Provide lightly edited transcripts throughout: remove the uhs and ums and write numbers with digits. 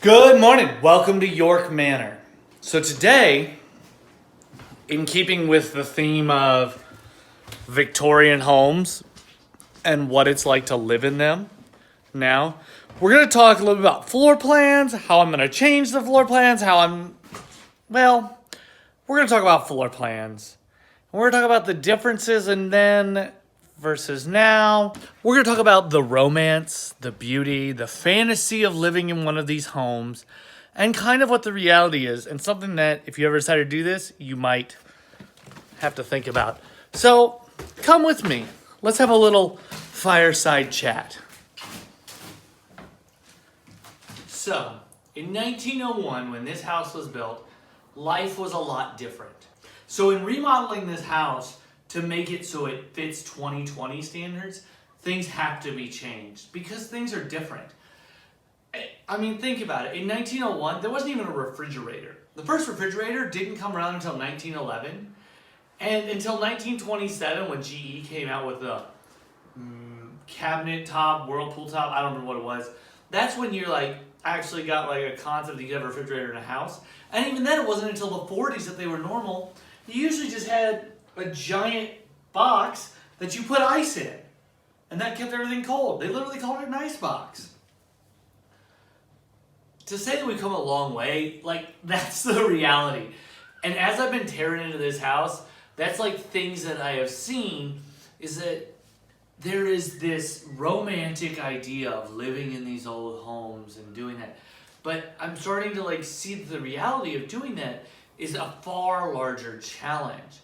Good morning. Welcome to York Manor. So today, in keeping with the theme of Victorian homes and what it's like to live in them now, we're going to talk a little bit about floor plans, how I'm going to change the floor plans, we're going to talk about floor plans. And we're going to talk about the differences and then versus now. We're going to talk about the romance, the beauty, the fantasy of living in one of these homes, and kind of what the reality is, and something that if you ever decide to do this, you might have to think about. So come with me. Let's have a little fireside chat. So, in 1901, when this house was built, life was a lot different. So in remodeling this house, to make it so it fits 2020 standards, things have to be changed because things are different. I mean, think about it. In 1901, there wasn't even a refrigerator. The first refrigerator didn't come around until 1911. And until 1927, when GE came out with the cabinet top, whirlpool top, I don't remember what it was. That's when you're actually got a concept that you could have a refrigerator in a house. And even then, it wasn't until the 40s that they were normal. You usually just had a giant box that you put ice in. And that kept everything cold. They literally called it an ice box. To say that we've come a long way, that's the reality. And as I've been tearing into this house, that's things that I have seen is that there is this romantic idea of living in these old homes and doing that. But I'm starting to see that the reality of doing that is a far larger challenge.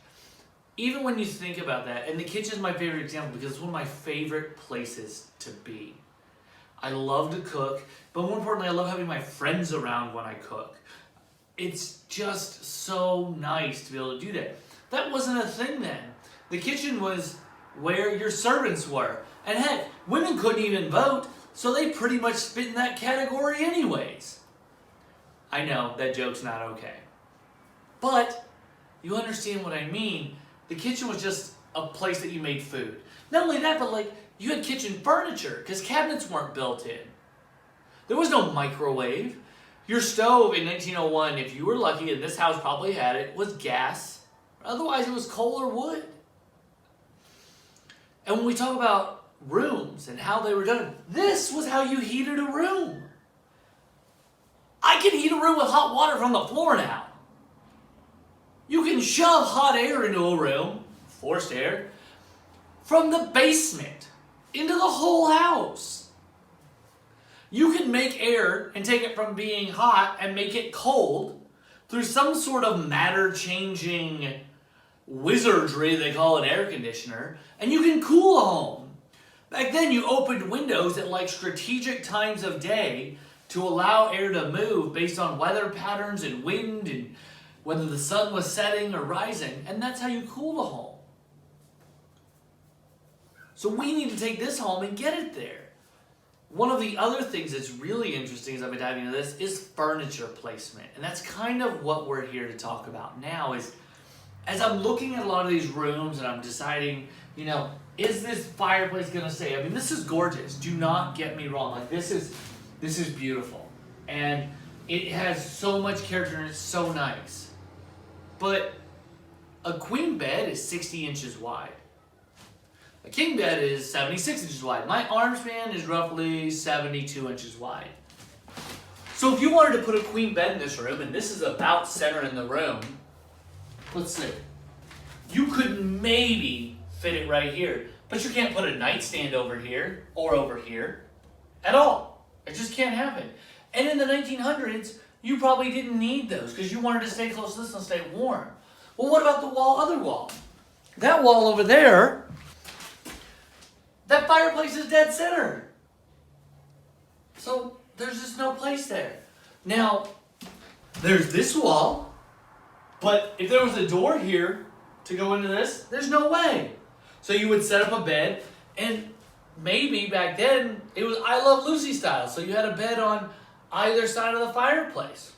Even when you think about that, and the kitchen is my favorite example because it's one of my favorite places to be. I love to cook, but more importantly, I love having my friends around when I cook. It's just so nice to be able to do that. That wasn't a thing then. The kitchen was where your servants were. And heck, women couldn't even vote, so they pretty much fit in that category anyways. I know, that joke's not okay. But you understand what I mean. The kitchen was just a place that you made food. Not only that, but you had kitchen furniture because cabinets weren't built in. There was no microwave. Your stove in 1901, if you were lucky, and this house probably had it, was gas. Otherwise, it was coal or wood. And when we talk about rooms and how they were done, this was how you heated a room. I can heat a room with hot water from the floor now. You can shove hot air into a room, forced air, from the basement into the whole house. You can make air and take it from being hot and make it cold through some sort of matter-changing wizardry they call an air conditioner, and you can cool a home. Back then, you opened windows at strategic times of day to allow air to move based on weather patterns and wind and whether the sun was setting or rising, and that's how you cool a home. So we need to take this home and get it there. One of the other things that's really interesting as I've been diving into this is furniture placement. And that's kind of what we're here to talk about now is as I'm looking at a lot of these rooms and I'm deciding, is this fireplace going to stay? I mean, this is gorgeous. Do not get me wrong. This is beautiful. And it has so much character and it's so nice. But a queen bed is 60 inches wide. A king bed is 76 inches wide. My arm span is roughly 72 inches wide. So if you wanted to put a queen bed in this room, and this is about center in the room, let's see. You could maybe fit it right here, but you can't put a nightstand over here or over here at all. It just can't happen. And in the 1900s, you probably didn't need those because you wanted to stay close to this and stay warm. Well, what about the other wall? That wall over there, that fireplace is dead center. So there's just no place there. Now, there's this wall, but if there was a door here to go into this, there's no way. So you would set up a bed, and maybe back then, it was I Love Lucy style. So you had a bed on either side of the fireplace.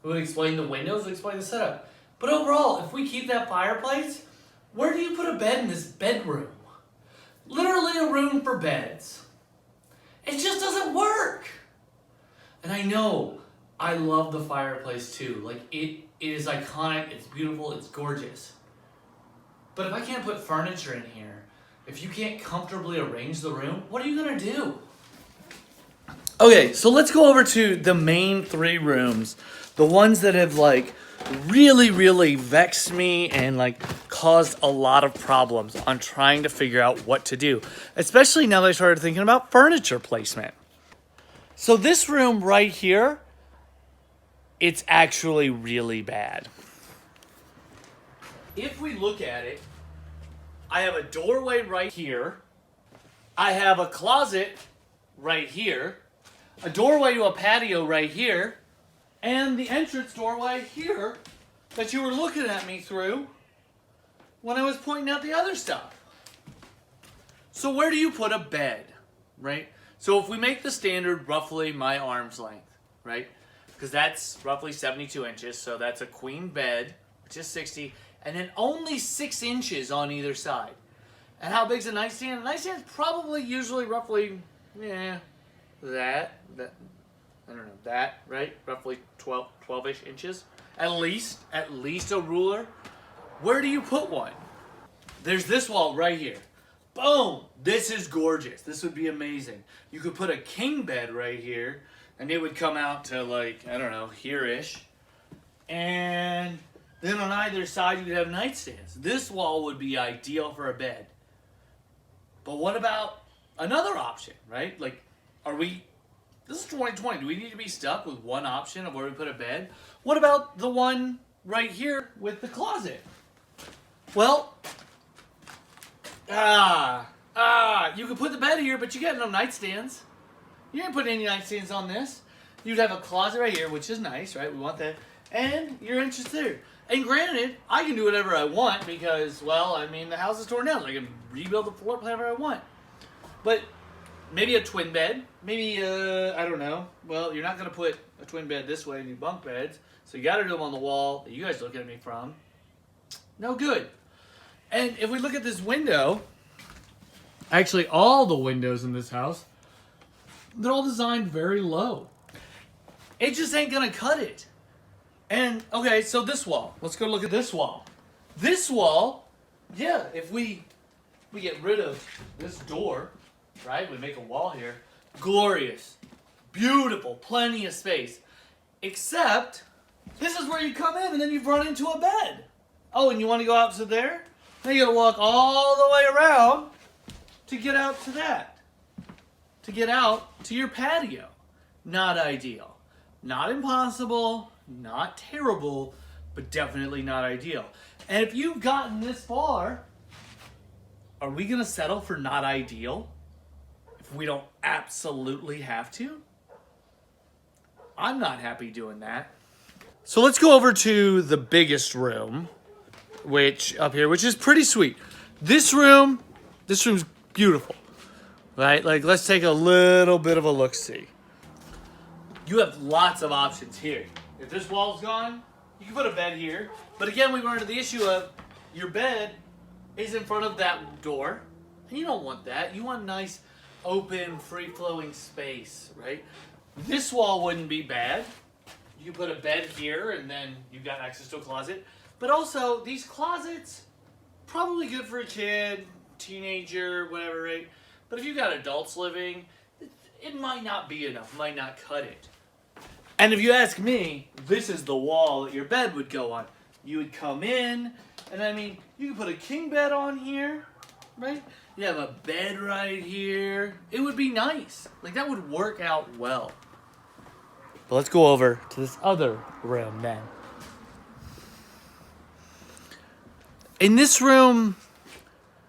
It would explain the windows, it would explain the setup. But overall, if we keep that fireplace, where do you put a bed in this bedroom? Literally a room for beds. It just doesn't work. And I know I love the fireplace too. Like it is iconic, it's beautiful, it's gorgeous. But if I can't put furniture in here, if you can't comfortably arrange the room, what are you gonna do? Okay, so let's go over to the main 3 rooms. The ones that have like really vexed me and like caused a lot of problems on trying to figure out what to do. Especially now that I started thinking about furniture placement. So this room right here, it's actually really bad. If we look at it, I have a doorway right here. I have a closet right here. A doorway to a patio right here. And the entrance doorway here that you were looking at me through when I was pointing out the other stuff. So where do you put a bed, right? So if we make the standard roughly my arm's length, right? Because that's roughly 72 inches, so that's a queen bed, which is 60, and then only 6 inches on either side. And how big's a nightstand? A nightstand's probably usually roughly, that, I don't know, that, right? Roughly 12-ish inches. At least a ruler. Where do you put one? There's this wall right here. Boom! This is gorgeous. This would be amazing. You could put a king bed right here, and it would come out to like, I don't know, here-ish. And then on either side you could have nightstands. This wall would be ideal for a bed. But what about another option, right? Like, this is 2020. Do we need to be stuck with one option of where we put a bed? What about the one right here with the closet? Well, you could put the bed here, but you got no nightstands. You didn't put any nightstands on this. You'd have a closet right here, which is nice, right? We want that. And your entrance there. And granted, I can do whatever I want because, well, I mean, the house is torn down. So I can rebuild the floor plan whatever I want. But maybe a twin bed. Maybe, I don't know. Well, you're not going to put a twin bed this way and do bunk beds. So you got to do them on the wall that you guys look at me from. No good. And if we look at this window, actually all the windows in this house, they're all designed very low. It just ain't going to cut it. And, okay, so this wall. Let's go look at this wall. This wall, yeah, if we get rid of this door, right? We make a wall here. Glorious. Beautiful. Plenty of space. Except, this is where you come in and then you've run into a bed. Oh, and you want to go out to there? Now you got to walk all the way around to get out to that. To get out to your patio. Not ideal. Not impossible. Not terrible. But definitely not ideal. And if you've gotten this far, are we going to settle for not ideal? If we don't absolutely have to? I'm not happy doing that. So let's go over to the biggest room, which is pretty sweet. This room's beautiful, right? Like, let's take a little bit of a look-see. You have lots of options here. If this wall's gone, you can put a bed here. But again, we run into the issue of your bed is in front of that door, and you don't want that. You want nice, open, free-flowing space, right? This wall wouldn't be bad. You put a bed here, and then you've got access to a closet. But also, these closets, probably good for a kid, teenager, whatever, right? But if you've got adults living, it might not be enough, might not cut it. And if you ask me, this is the wall that your bed would go on. You would come in, and I mean, you could put a king bed on here, right? You have a bed right here. It would be nice. Like, that would work out well. But let's go over to this other room then. In this room,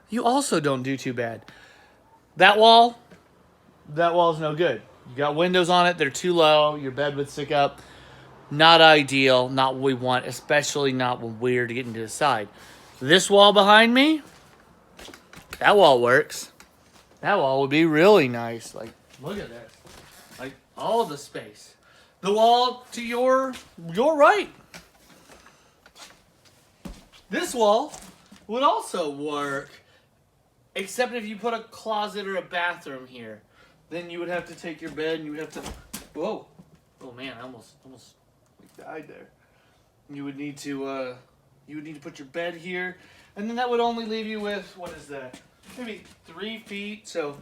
you also don't do too bad. That wall's no good. You got windows on it, they're too low, your bed would stick up. Not ideal, not what we want, especially not when we're getting to the side. This wall behind me, that wall works. That wall would be really nice. Like, look at this. Like, all the space. The wall to your right. This wall would also work, except if you put a closet or a bathroom here. Then you would have to take your bed and you would have to, whoa, Oh man, I almost died there. You would need to put your bed here, and then that would only leave you with, what is that? Maybe 3 feet. So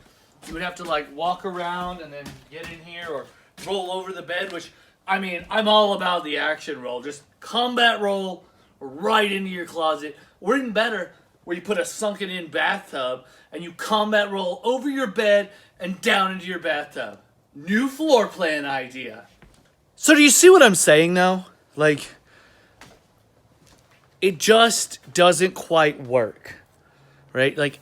you would have to like walk around and then get in here or roll over the bed, which, I mean, I'm all about the action roll. Just combat roll right into your closet. Or even better, where you put a sunken in bathtub and you combat roll over your bed and down into your bathtub. New floor plan idea. So do you see what I'm saying though? Like, it just doesn't quite work, right? Like,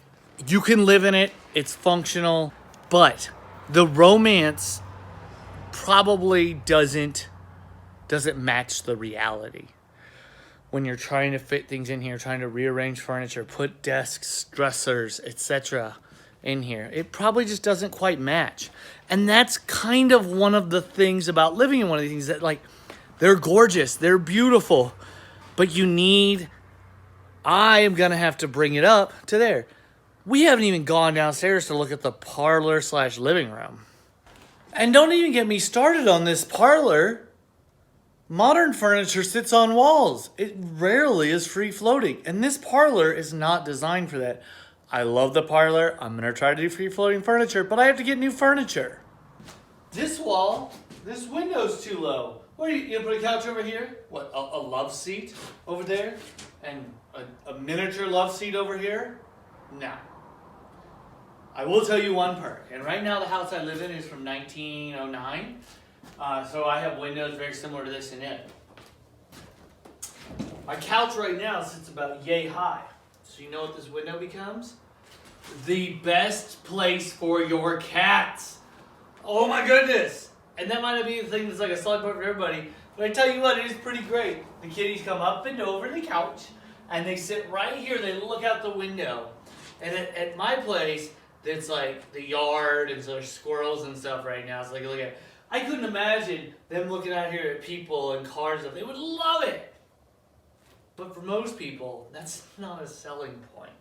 you can live in it, it's functional, but the romance probably doesn't match the reality. When you're trying to fit things in here, trying to rearrange furniture, put desks, dressers, etc. in here, it probably just doesn't quite match. And that's kind of one of the things about living in one of these things, that like, they're gorgeous, they're beautiful, but I am gonna have to bring it up to there. We haven't even gone downstairs to look at the parlor / living room. And don't even get me started on this parlor. Modern furniture sits on walls. It rarely is free floating. And this parlor is not designed for that. I love the parlor. I'm gonna try to do free floating furniture, but I have to get new furniture. This window's too low. What, you gonna put a couch over here? What, a love seat over there? And a miniature love seat over here? No. I will tell you one perk. And right now the house I live in is from 1909. So I have windows very similar to this in it. My couch right now sits about yay high. So you know what this window becomes? The best place for your cats. Oh my goodness. And that might not be the thing that's like a selling point for everybody, but I tell you what, it is pretty great. The kitties come up and over the couch, and they sit right here. They look out the window. And at my place, it's like the yard, and so there's squirrels and stuff right now. So like, look at, I couldn't imagine them looking out here at people and cars and stuff. They would love it. But for most people, that's not a selling point.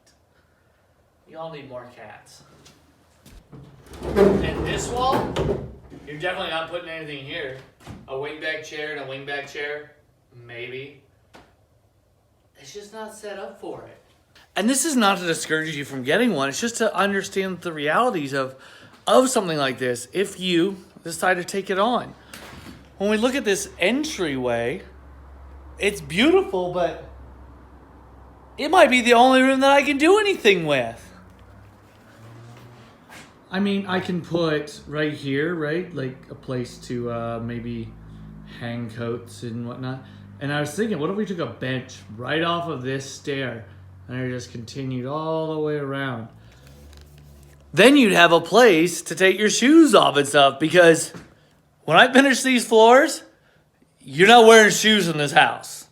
Y'all need more cats. And this wall, you're definitely not putting anything here. A wingback chair and a wingback chair, maybe. It's just not set up for it. And this is not to discourage you from getting one. It's just to understand the realities of something like this if you decide to take it on. When we look at this entryway, it's beautiful, but it might be the only room that I can do anything with. I mean, I can put right here, right? Like a place to maybe hang coats and whatnot. And I was thinking, what if we took a bench right off of this stair and it just continued all the way around? Then you'd have a place to take your shoes off and stuff, because when I finish these floors, you're not wearing shoes in this house.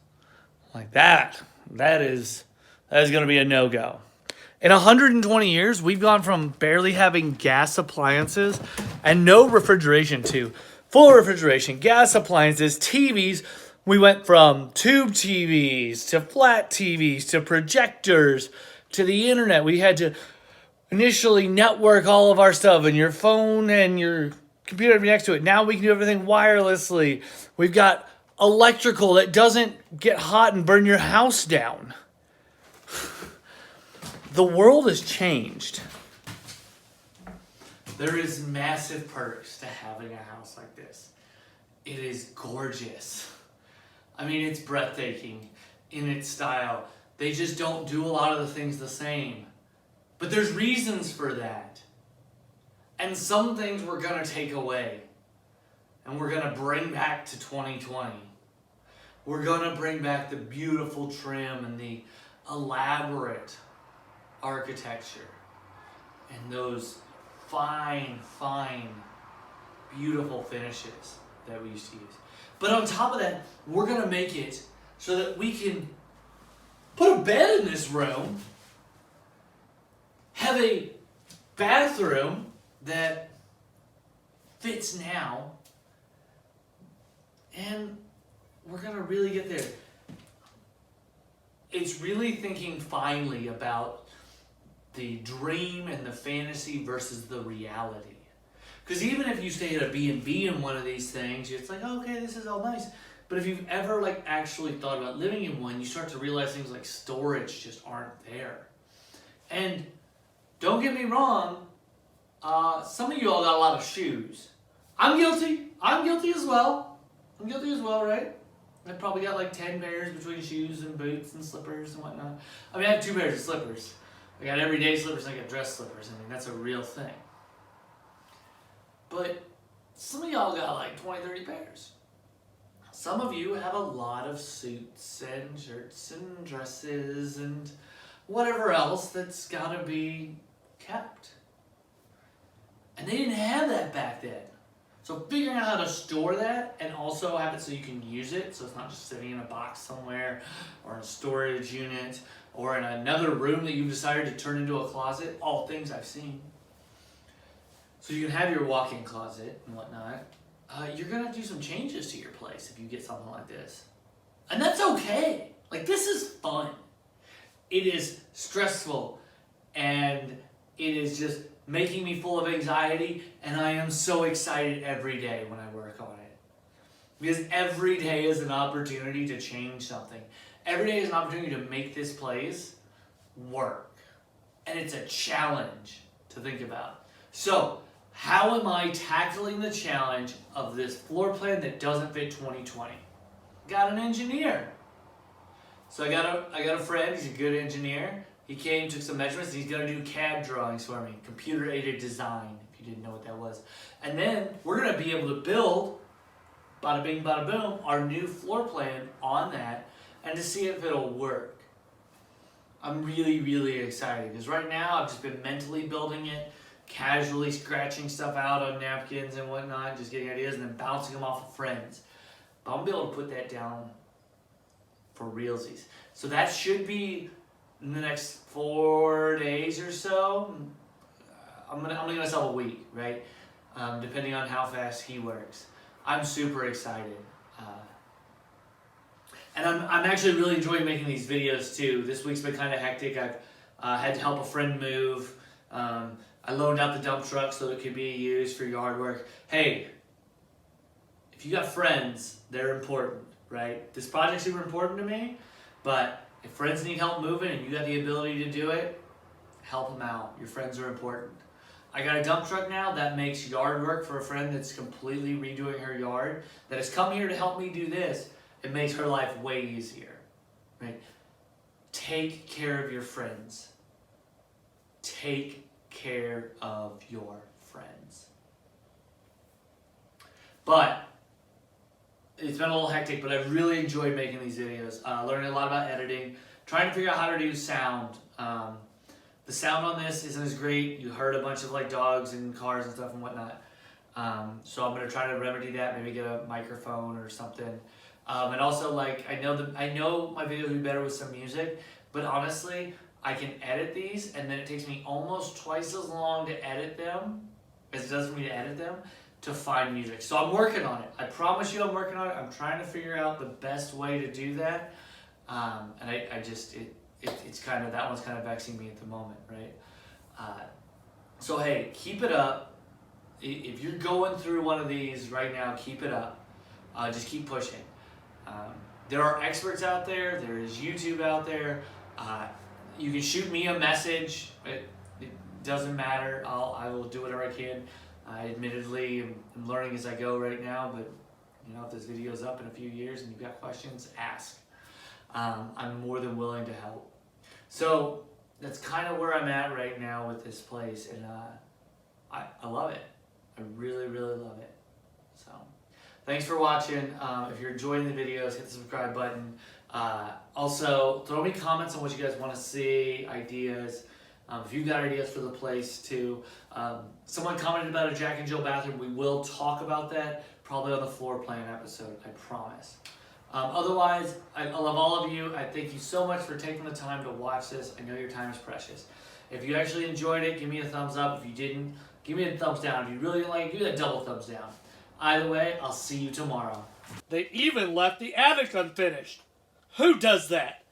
Like that is going to be a no-go. In 120 years, we've gone from barely having gas appliances and no refrigeration to full refrigeration, gas appliances, TVs. We went from tube TVs to flat TVs to projectors to the internet. We had to initially network all of our stuff, and your phone and your computer next to it. Now we can do everything wirelessly. We've got electrical that doesn't get hot and burn your house down. The world has changed. There is massive perks to having a house like this. It is gorgeous. I mean, it's breathtaking in its style. They just don't do a lot of the things the same. But there's reasons for that. And some things we're going to take away. And we're going to bring back to 2020. We're going to bring back the beautiful trim and the elaborate architecture. And those fine, beautiful finishes that we used to use. But on top of that, we're going to make it so that we can put a bed in this room, have a bathroom that fits now, and we're going to really get there. It's really thinking finely about the dream and the fantasy versus the reality. Because even if you stay at a B&B in one of these things, it's like, oh, okay, this is all nice. But if you've ever like actually thought about living in one, you start to realize things like storage just aren't there. And don't get me wrong, some of you all got a lot of shoes. I'm guilty. I'm guilty as well. I'm guilty as well, right? I probably got like 10 pairs between shoes and boots and slippers and whatnot. I mean, I have 2 pairs of slippers. I got everyday slippers and I got dress slippers. I mean, that's a real thing. But some of y'all got like 20, 30 pairs. Some of you have a lot of suits and shirts and dresses and whatever else that's got to be kept. And they didn't have that back then. So figuring out how to store that and also have it so you can use it, so it's not just sitting in a box somewhere or in a storage unit or in another room that you've decided to turn into a closet, all things I've seen. So you can have your walk-in closet and whatnot. You're gonna have to do some changes to your place if you get something like this. And that's okay. Like, this is fun. It is stressful and it is just making me full of anxiety, and I am so excited every day when I work on it. Because every day is an opportunity to change something. Every day is an opportunity to make this place work. And it's a challenge to think about. So, how am I tackling the challenge of this floor plan that doesn't fit 2020? Got an engineer. So I got a friend, he's a good engineer. He came, took some measurements, and he's gonna do CAD drawings for me, computer-aided design, if you didn't know what that was. And then we're gonna be able to build, bada bing, bada boom, our new floor plan on that, and to see if it'll work. I'm really, really excited, because right now I've just been mentally building it, casually scratching stuff out on napkins and whatnot, just getting ideas, and then bouncing them off of friends. But I'm gonna be able to put that down for realsies. So that should be in the next 4 days or so. I'm gonna give myself a week, right? Depending on how fast he works. I'm super excited. And I'm actually really enjoying making these videos too. This week's been kind of hectic. I've had to help a friend move. I loaned out the dump truck so it could be used for yard work. Hey, if you got friends, they're important, right? This project's super important to me, but if friends need help moving and you got the ability to do it, help them out. Your friends are important. I got a dump truck now that makes yard work for a friend that's completely redoing her yard, that has come here to help me do this. It makes her life way easier, right? Take care of your friends. Take care of your friends. But it's been a little hectic, but I've really enjoyed making these videos, learning a lot about editing, trying to figure out how to do sound. The sound on this isn't as great. You heard a bunch of like dogs and cars and stuff and whatnot. So I'm gonna try to remedy that, maybe get a microphone or something. And also, like, I know my videos would be better with some music, but honestly, I can edit these, and then it takes me almost twice as long to edit them as it does for me to edit them, to find music. So I'm working on it. I promise you I'm working on it. I'm trying to figure out the best way to do that. And it's kind of, that one's kind of vexing me at the moment, right? So hey, keep it up. If you're going through one of these right now, keep it up. Just keep pushing. There are experts out there. There is YouTube out there. You can shoot me a message. It doesn't matter. I will do whatever I can. I admittedly am learning as I go right now, but you know, if this video's up in a few years and you've got questions, ask. I'm more than willing to help. So that's kind of where I'm at right now with this place, and I love it. I really, really love it. So thanks for watching. If you're enjoying the videos, hit the subscribe button. Also, throw me comments on what you guys want to see, ideas. If you've got ideas for the place too. Someone commented about a Jack and Jill bathroom. We will talk about that probably on the floor plan episode, I promise. Otherwise, I love all of you. I thank you so much for taking the time to watch this. I know your time is precious. If you actually enjoyed it, give me a thumbs up. If you didn't, give me a thumbs down. If you really didn't like it, give me a double thumbs down. Either way, I'll see you tomorrow. They even left the attic unfinished. Who does that?